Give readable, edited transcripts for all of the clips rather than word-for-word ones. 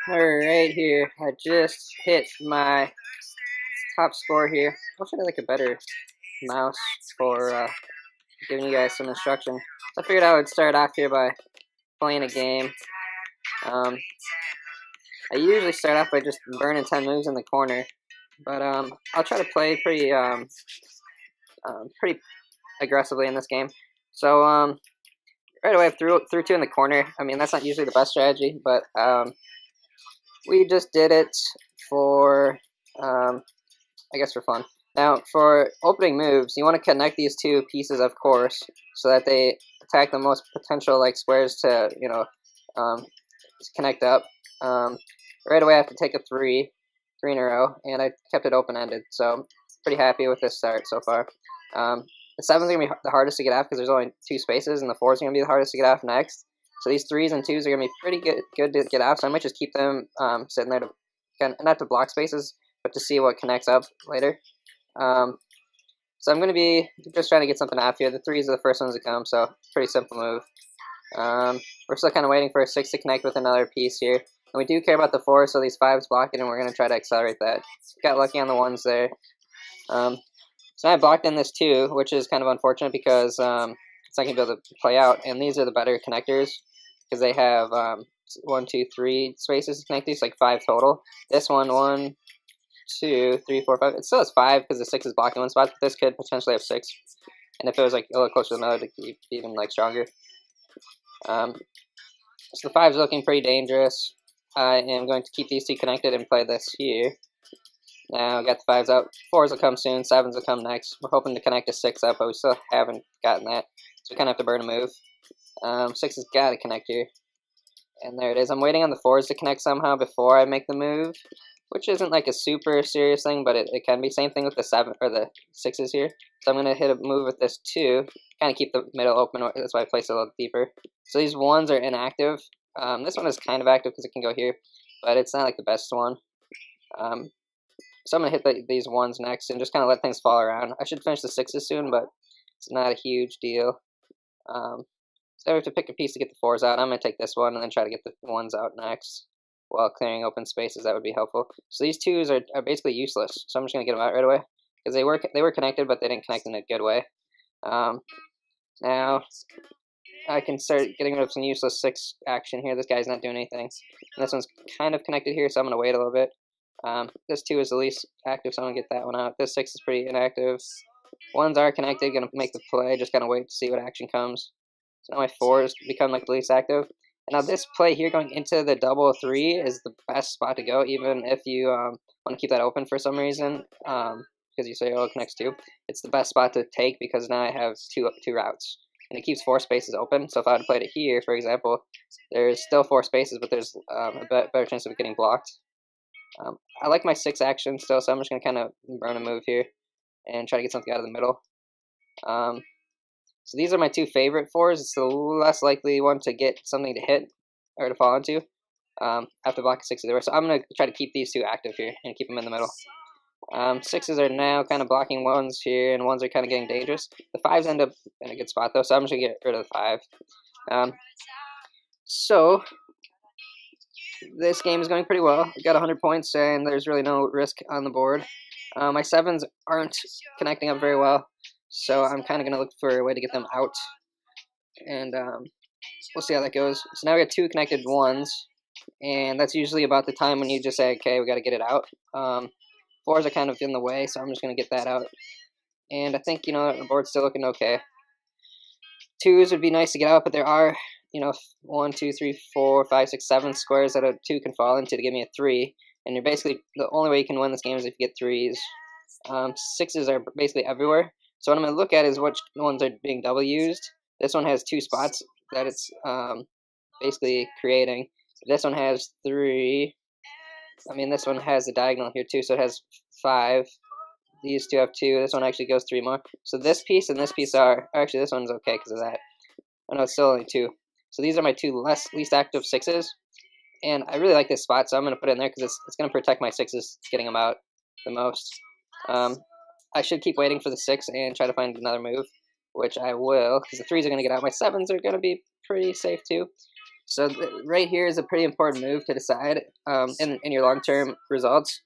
Alright, here. I just hit my top score here. I should have like a better mouse for giving you guys some instruction. So I figured I would start off here by playing a game. I usually start off by just burning 10 moves in the corner, but I'll try to play pretty aggressively in this game. So right away I threw 2 in the corner. I mean, that's not usually the best strategy, but we just did it for I guess for fun. Now, for opening moves, you want to connect these 2 pieces, of course, so that they attack the most potential like squares to, you know, connect up. Right away I have to take a 3 in a row, and I kept it open-ended, so pretty happy with this start so far. The 7's going to be the hardest to get off because there's only 2 spaces, and the 4's going to be the hardest to get off next. So these 3's and 2's are going to be pretty good to get off, so I might just keep them sitting there to, not to block spaces, but to see what connects up later. So I'm going to be just trying to get something off here. The 3's are the first ones to come, so pretty simple move. We're still kind of waiting for a 6 to connect with another piece here. And we do care about the 4, so these 5's block it, and we're going to try to accelerate that. Got lucky on the 1's there. So I blocked in this 2, which is kind of unfortunate because it's not going to be able to play out. And these are the better connectors because they have 1, 2, 3 spaces to connect these, like 5 total. This one, 1, 2, 3, 4, 5. It still has 5 because the 6 is blocking 1 spot, but this could potentially have 6. And if it was like a little closer to the middle, it'd be even like stronger. So the 5's looking pretty dangerous. I am going to keep these 2 connected and play this here. Now I got the 5's out. 4's will come soon. 7's will come next. We're hoping to connect a 6 up, but we still haven't gotten that. So we kind of have to burn a move. 6 has got to connect here. And there it is. I'm waiting on the 4's to connect somehow before I make the move, which isn't like a super serious thing, but it can be. Same thing with the 7 or the 6's here. So I'm going to hit a move with this 2, kind of keep the middle open. That's why I place it a little deeper. So these 1's are inactive. This one is kind of active because it can go here, but it's not like the best one. So I'm going to hit these 1's next and just kind of let things fall around. I should finish the 6's soon, but it's not a huge deal. So I have to pick a piece to get the 4's out. I'm going to take this one and then try to get the 1's out next while clearing open spaces. That would be helpful. So these 2's are basically useless, so I'm just going to get them out right away because they were connected, but they didn't connect in a good way. Now I can start getting rid of some useless 6 action here. This guy's not doing anything. And this one's kind of connected here, so I'm going to wait a little bit. This 2 is the least active, so I'm going to get that one out. This 6 is pretty inactive. 1's are connected, going to make the play. Just going to wait to see what action comes. So now my 4's become like the least active. And now this play here going into the double 3 is the best spot to go, even if you want to keep that open for some reason. Because you say, oh, it connects 2. It's the best spot to take because now I have two routes. And it keeps 4 spaces open. So if I would have played it here, for example, there's still 4 spaces, but there's a better chance of it getting blocked. I like my 6 action still, so I'm just going to kind of burn a move here and try to get something out of the middle. So these are my 2 favorite 4's. It's the less likely one to get something to hit or to fall into. I have to block a 6 either way, so I'm going to try to keep these 2 active here and keep them in the middle. 6's are now kind of blocking 1's here, and 1's are kind of getting dangerous. The 5's end up in a good spot, though, so I'm just going to get rid of the 5. So this game is going pretty well. I got 100 points, and there's really no risk on the board. My 7's aren't connecting up very well, so I'm kind of going to look for a way to get them out. And we'll see how that goes. So now we got 2 connected 1's, and that's usually about the time when you just say, okay, we got to get it out. 4's are kind of in the way, so I'm just going to get that out. And I think, you know, the board's still looking okay. 2's would be nice to get out, but there are, you know, 1, 2, 3, 4, 5, 6, 7 squares that a 2 can fall into to give me a 3. And you're basically, the only way you can win this game is if you get 3's. 6's are basically everywhere. So what I'm going to look at is which ones are being double used. This one has 2 spots that it's basically creating. This one has 3. I mean, this one has a diagonal here too, so it has 5. These 2 have 2. This one actually goes 3 more. So this piece and this piece are, actually this one's okay because of that. I know it's still only 2. So these are my 2 least active 6's. And I really like this spot, so I'm going to put it in there because it's going to protect my 6's getting them out the most. I should keep waiting for the 6 and try to find another move, which I will, because the 3's are going to get out. My 7's are going to be pretty safe too. So right here is a pretty important move to decide in your long-term results.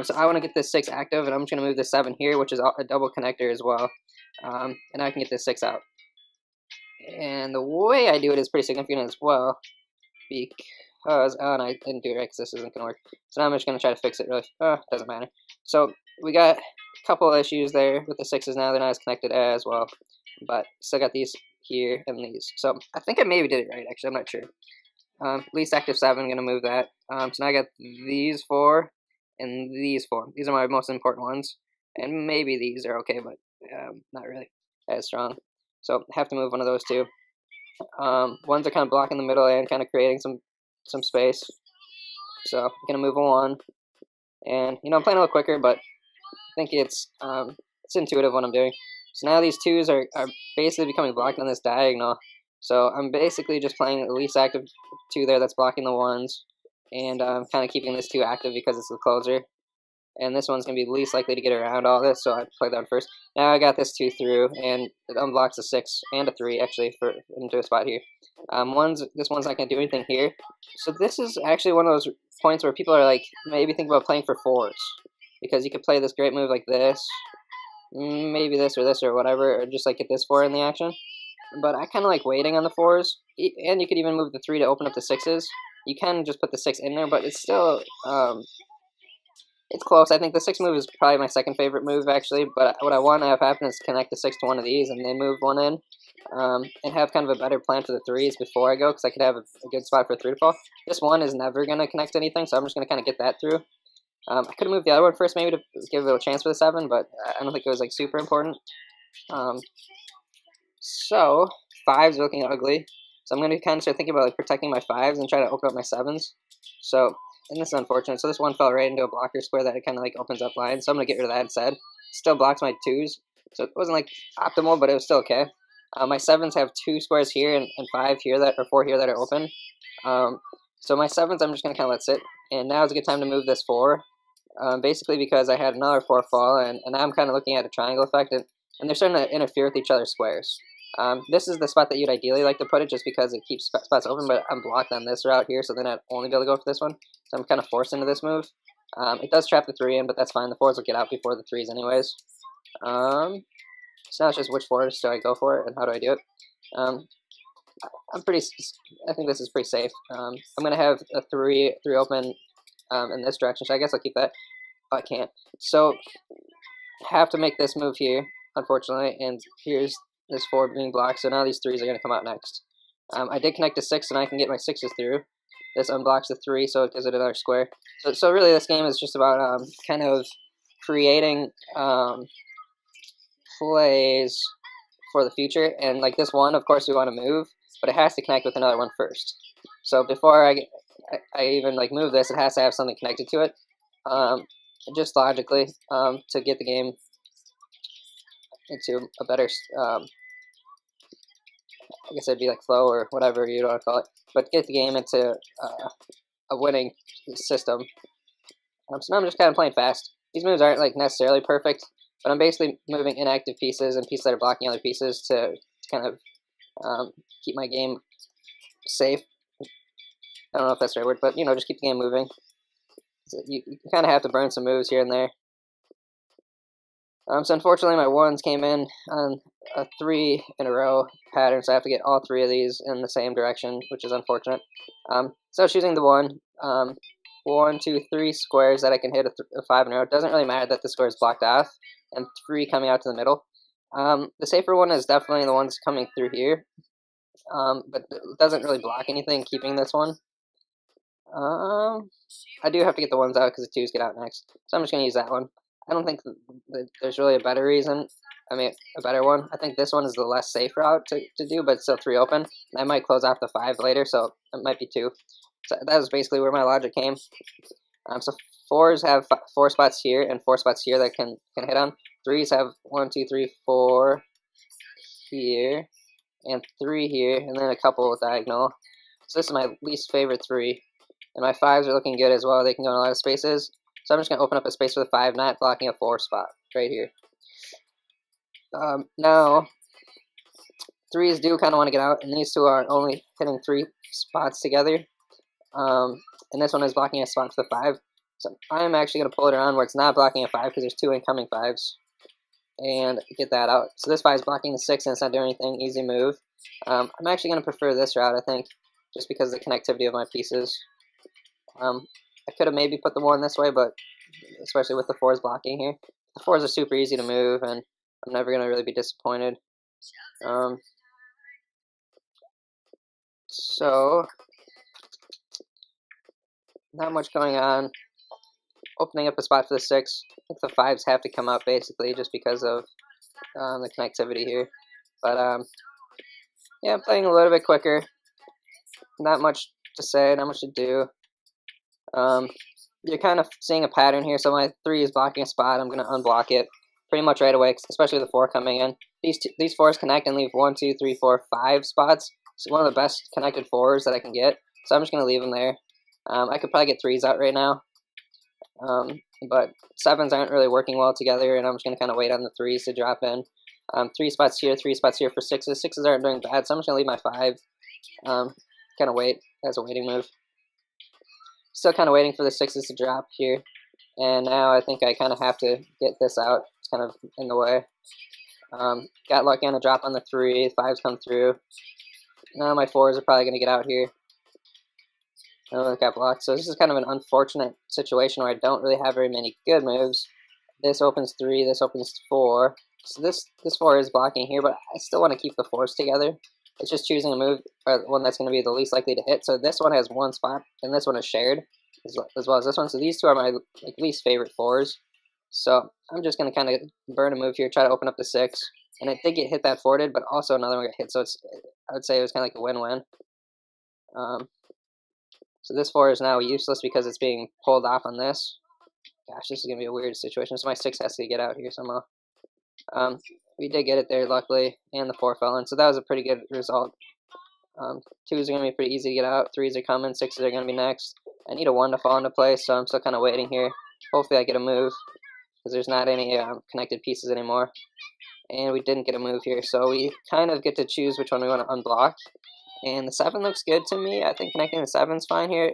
So I want to get this 6 active, and I'm just going to move the 7 here, which is a double connector as well. And I can get this 6 out. And the way I do it is pretty significant as well, because, oh, and I didn't do it right because this isn't going to work. So now I'm just going to try to fix it really, doesn't matter. So we got a couple of issues there with the 6s now, they're not as connected as well, but still got these here and these. So I think I maybe did it right, actually, I'm not sure. Least active 7, I'm going to move that. So now I got these 4 and these 4. These are my most important ones, and maybe these are okay, but not really as strong. So I have to move one of those 2. Ones are kind of blocking the middle and kind of creating some space. So I'm gonna move a 1, and I'm playing a little quicker, but I think it's intuitive what I'm doing. So now these 2s are basically becoming blocked on this diagonal. So I'm basically just playing the least active 2 there that's blocking the 1s, and I'm kind of keeping this 2 active because it's the closer. And this one's going to be least likely to get around all this, so I play that one first. Now I got this 2 through, and it unblocks a 6 and a 3, actually, into a spot here. This one's not going to do anything here. So this is actually one of those points where people are like, maybe think about playing for 4s. Because you could play this great move like this, maybe this or whatever, or just like get this 4 in the action. But I kind of like waiting on the 4s, and you could even move the 3 to open up the 6s. You can just put the 6 in there, but it's still... it's close. I think the 6 move is probably my second favorite move, actually. But what I want to have happen is connect the 6 to one of these and then move 1 in. And have kind of a better plan for the 3s before I go, because I could have a good spot for a 3 to fall. This 1 is never going to connect to anything, so I'm just going to kind of get that through. I could have moved the other one first, maybe to give it a chance for the 7, but I don't think it was like super important. So 5s are looking ugly. So I'm going to kind of start thinking about like protecting my 5s and try to open up my 7s. So... and this is unfortunate. So this 1 fell right into a blocker square that it kind of like opens up lines. So I'm going to get rid of that instead. Still blocks my 2s. So it wasn't like optimal, but it was still okay. My 7s have 2 squares here and 5 here or 4 here that are open. So my 7s I'm just going to kind of let sit. And now is a good time to move this 4. Basically because I had another 4 fall, and now I'm kind of looking at a triangle effect. And they're starting to interfere with each other's squares. This is the spot that you'd ideally like to put it just because it keeps spots open, but I'm blocked on this route here, so then I'd only be able to go for this one. So I'm kind of forced into this move. It does trap the 3 in, but that's fine. The 4s will get out before the 3s anyways. So now it's just which 4s do I go for it, and how do I do it? I think this is pretty safe. I'm going to have a 3 open in this direction, so I guess I'll keep that. Oh, I can't. So have to make this move here, unfortunately, and here's this 4 being blocked, so now these 3s are going to come out next. I did connect a 6, and I can get my 6s through. This unblocks the 3, so it gives it another square. So really this game is just about kind of creating plays for the future, and like this 1, of course we want to move, but it has to connect with another one first. So before I even like move this, it has to have something connected to it, just logically, to get the game into a better, I guess it'd be like flow or whatever you want to call it, but get the game into a winning system. So now I'm just kind of playing fast. These moves aren't like necessarily perfect, but I'm basically moving inactive pieces and pieces that are blocking other pieces to kind of keep my game safe. I don't know if that's the right word, but just keep the game moving. So you kind of have to burn some moves here and there. So unfortunately my 1s came in on a 3 in a row pattern, so I have to get all 3 of these in the same direction, which is unfortunate. So choosing the 1, 2, 3 squares that I can hit a 5 in a row. It doesn't really matter that the square is blocked off, and 3 coming out to the middle. The safer one is definitely the ones coming through here, but it doesn't really block anything, keeping this one. I do have to get the 1s out because the 2s get out next, so I'm just going to use that one. I don't think that there's really a better reason, a better one. I think this one is the less safe route to do, but it's still 3 open. And I might close off the 5 later, so it might be 2. So that was basically where my logic came. So 4s have 4 spots here and 4 spots here that can hit on. 3s have 1, 2, 3, 4 here, and 3 here, and then a couple diagonal. So this is my least favorite 3. And my 5s are looking good as well. They can go in a lot of spaces. So I'm just going to open up a space for the 5, not blocking a 4 spot right here. Now, threes do kind of want to get out, and these two are only hitting 3 spots together. And this one is blocking a spot for the 5. So I'm actually going to pull it around where it's not blocking a 5 because there's 2 incoming 5s. And get that out. So this 5 is blocking the 6 and it's not doing anything. Easy move. I'm actually going to prefer this route, I think, just because of the connectivity of my pieces. I could have maybe put the 1 this way, but especially with the 4s blocking here. The 4s are super easy to move, and I'm never going to really be disappointed. So, not much going on. Opening up a spot for the 6. I think the 5s have to come out basically just because of the connectivity here. But yeah, I'm playing a little bit quicker. Not much to say, not much to do. You're kind of seeing a pattern here. So my 3 is blocking a spot. I'm going to unblock it pretty much right away, especially with the 4 coming in. These 4s connect and leave 1, 2, 3, 4, 5 spots. It's one of the best connected 4s that I can get. So I'm just going to leave them there. I could probably get 3s out right now. But 7s aren't really working well together, and I'm just going to kind of wait on the 3s to drop in. 3 spots here, 3 spots here for 6s. 6s aren't doing bad, so I'm just going to leave my 5. Kind of wait as a waiting move. Still kind of waiting for the 6s to drop here. And now I think I kind of have to get this out. It's kind of in the way. Got lucky on a drop on the 3. 5s come through. Now my 4s are probably going to get out here. Oh, got blocked. So this is kind of an unfortunate situation where I don't really have very many good moves. This opens 3, this opens 4. So this 4 is blocking here, but I still want to keep the 4s together. It's just choosing a move, or one that's going to be the least likely to hit. So this one has 1 spot, and this one is shared, as well as this one. So these 2 are my least favorite 4s. So I'm just going to kind of burn a move here, try to open up the 6. And it did get hit that 4 did, but also another one got hit. So I would say it was kind of like a win-win. So this 4 is now useless because it's being pulled off on this. Gosh, this is going to be a weird situation. So my 6 has to get out here somehow. We did get it there, luckily, and the 4 fell in. So that was a pretty good result. 2s are going to be pretty easy to get out. 3s are coming. 6s are going to be next. I need a 1 to fall into place, so I'm still kind of waiting here. Hopefully I get a move, because there's not any connected pieces anymore. And we didn't get a move here, so we kind of get to choose which one we want to unblock. And the 7 looks good to me. I think connecting the 7 is fine here.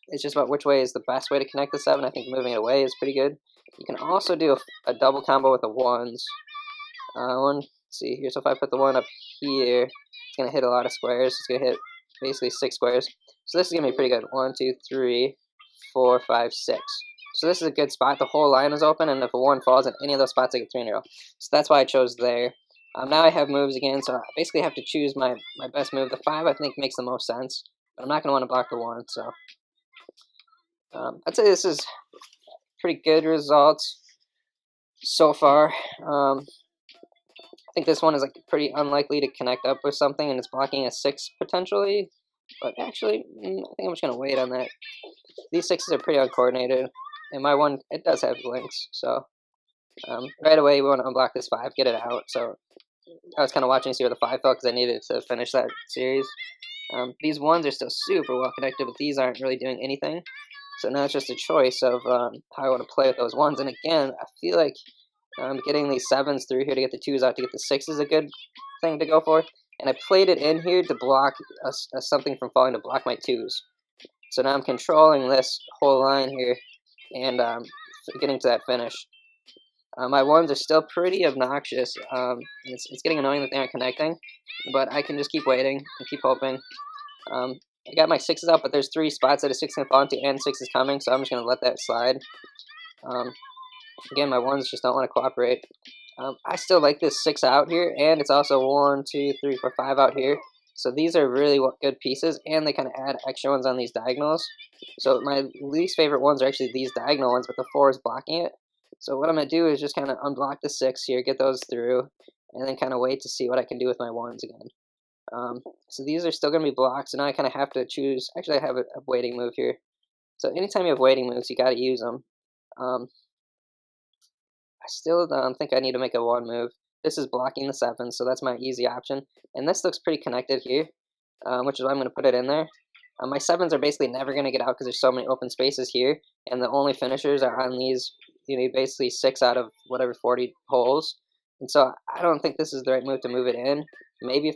It's just about which way is the best way to connect the 7. I think moving it away is pretty good. You can also do a double combo with the 1s. Let's see here. So if I put the 1 up here, it's going to hit a lot of squares. It's going to hit basically 6 squares. So this is going to be pretty good. 1, 2, 3, 4, 5, 6. So this is a good spot. The whole line is open, and if a 1 falls in any of those spots, I get 3 in a row. So that's why I chose there. Now I have moves again, so I basically have to choose my best move. The 5, I think, makes the most sense, but I'm not going to want to block the 1, so I'd say this is pretty good results so far. I think this one is like pretty unlikely to connect up with something, and it's blocking a 6 potentially, but actually, I think I'm just going to wait on that. These 6s are pretty uncoordinated, and my 1, it does have links, so right away we want to unblock this 5, get it out. So I was kind of watching to see where the 5 fell because I needed to finish that series. These 1s are still super well connected, but these aren't really doing anything. So now it's just a choice of how I want to play with those 1s. And again, I feel like getting these 7s through here to get the 2s out to get the 6 is a good thing to go for. And I played it in here to block something from falling, to block my 2s. So now I'm controlling this whole line here and getting to that finish. My 1s are still pretty obnoxious. It's getting annoying that they aren't connecting, but I can just keep waiting and keep hoping. I got my 6s out, but there's 3 spots that a 6 can fall into and 6 is coming, so I'm just going to let that slide. Again, my 1s just don't want to cooperate. I still like this 6 out here, and it's also 1, 2, 3, 4, 5 out here. So these are really good pieces, and they kind of add extra ones on these diagonals. So my least favorite ones are actually these diagonal ones, but the 4 is blocking it. So what I'm going to do is just kind of unblock the 6 here, get those through, and then kind of wait to see what I can do with my 1s again. So these are still going to be blocked, so now I kind of have to choose. Actually, I have a waiting move here. So anytime you have waiting moves, you got to use them. I still think I need to make a 1 move. This is blocking the 7, so that's my easy option. And this looks pretty connected here, which is why I'm going to put it in there. My 7s are basically never going to get out because there's so many open spaces here, and the only finishers are on these, basically 6 out of whatever 40 holes. And so I don't think this is the right move to move it in. Maybe if